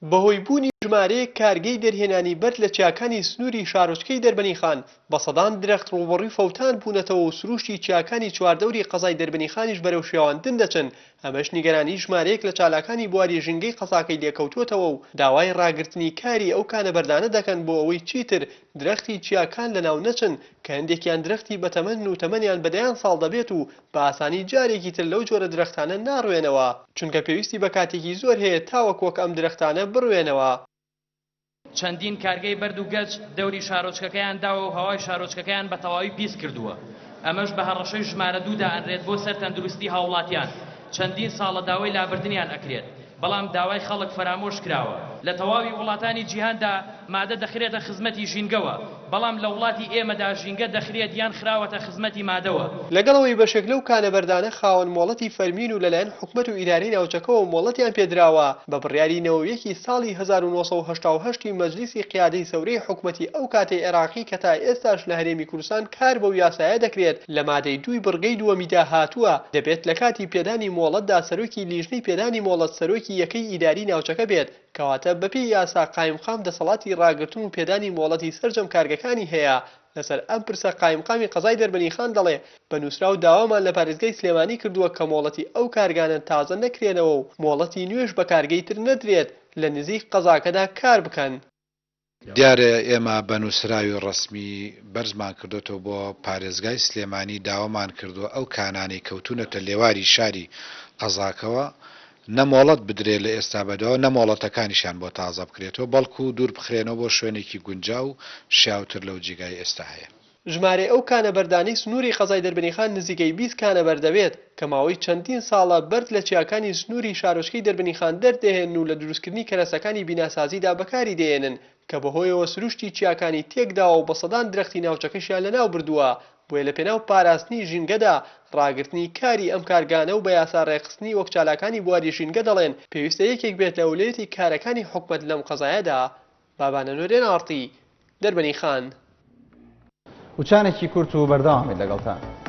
بەهۆی بوونی ژمارەیەک کارگەی دەرهێنانی بەرد لە چیاکانی سنووری شارۆچکەی دەربەنیخان بە سەدان درەخت ڕووبەڕووی فەوتان بوونەتەوە و سروشتی چیاکانی چواردەوری قەزای دەربەنیخانیش بەرەو شێواندن دەچن. ئەمەش نیگەرانی ژمارەیەک لە چالاکانی بواری ژینگەی قەزاکەی لێکەوتووەتەوە و داوای ڕاگررتنی کاری ئەو کانەبەردانە دەکەن بۆ ئەوەی چیتر درەختی چیاکان لەناو نەچن کە هەندێکیان درەختی بەتەمەن و تەمەنیان بەدەیان ساڵ دەبێت و بە ئاسانی جارێکی تر لەو جۆرە درەختانە ناڕوێنەوە چونکە پێویستی بە کاتێکی زۆر هەیە تاوەکوەک ئەم درەختانە بڕوێنەوە. چەندین کارگەی بەرد و گەچ دەوری شارۆچکەکەیان داوە و هەوای شارۆچکەکەیان بە تەواوی پیس کردووە. ئەمەش بە هەڕەشەی ژمارە دوودا ئەنرێت بۆ سەر تەندروستی هاوڵاتیان. چەندین ساڵە داوای لابردنیان ئەکرێت بەڵام داوای خەڵک فەرامۆش کراوە. لە تەواوی وڵاتانی جیهاندا مادە دەخرێتە خزمەتی ژینگەوە بەڵام لە وڵاتی ئێمەدا ژینگە دەخرێت یان خراوەتە خزمەتی مادەوە. لەگەڵەوەی بەشێک لەو کانەبەردانە خاوەن مۆڵەتی فەرمین و لەلایەن حکومەت و ئیدارەی ناوچەکەەوە مۆڵەتیان پێدراوە بە بڕیاری نەوەیەکی ساڵی 1970 مەجلیسی قیادەی سەورەی حکومەتی ئەو کاتەی عێراقی کە تا ئێستاش لە هەرێمی کوردستان کار بەو یاسایە دەکرێت لە مادەی 2 بڕگەی دووەمیدا هاتووە دەبێت لە کاتی پێدانی مۆڵەتدا سەرۆکی لیژنەی پێدانی مۆڵەت سەرۆکی یەکەی ئیداری ناوچەکە بێت کەواتە بەپێی یاسا قایمقام دەسەڵاتی ڕاگرتن و پێدانی مۆڵەتی سەرجەم کارگەکانی هەیە. لەسەر ئەم پرسە قایمقامی قەزای دەربەنیخان دەڵێ بە نووسراو داوامان لە پارێزگای سلێمانی کردووە کە مۆڵەتی ئەو کارگانە تازە نەکرێنەوە و مۆڵەتی نوێش بە کارگەی تر نەدرێت لە نزیک قەزاکەدا کار بکەن. دیارە ئێمە بە نووسراوی ڕسمی بەرزمان کردوێتەوە بۆ پارێزگای سلێمانی داوامان کردووە ئەو کانانی کەوتونەتە لێواری شاری قەزاکەوە نەمۆڵەت بدرێت لە ئێستا بەدەوە نەمۆڵەتەکانیشان بۆ تازە بکرێتەوە بەڵکو دوور بخرێنەوە بۆ شوێنێکی گونجاو و شیاوتر لەو جێگای ئێستا هەیە. ژمارە ئەو کانەبەردانەی سنووری قەزای دەربەنیخان نزیکەی 20 کانەبەر دەبێت کە ماوەی چەندین ساڵە بەرد لە چیاکانی سنووری شارۆچکەی دەربەنیخان دەردەهێن و لە دروستکردنی کەرەسەکانی بیناسازیدا بەکاری دێنن کە بەهۆیەوە سروشتی چیاکانی تێکداوە و بە سەدان درەختی ناوچەکەشیان لەناو بردووە. بۆیە لە پێناو پاراستنی ژینگەدا ڕاگررتنی کاری ئەم کارگانە و بە یاسا ڕێخستنی وەک چالاکانی بواری ژینگە دەڵێن پێویستە یەکێک بێت لە ئەولێتی کارەکانی حکومەت لەم قەزایەدا. بابانە نورێن ئاڕتی دەربەنیخان. وچانێکی کورت و بەردەوامی لەگەڵتان.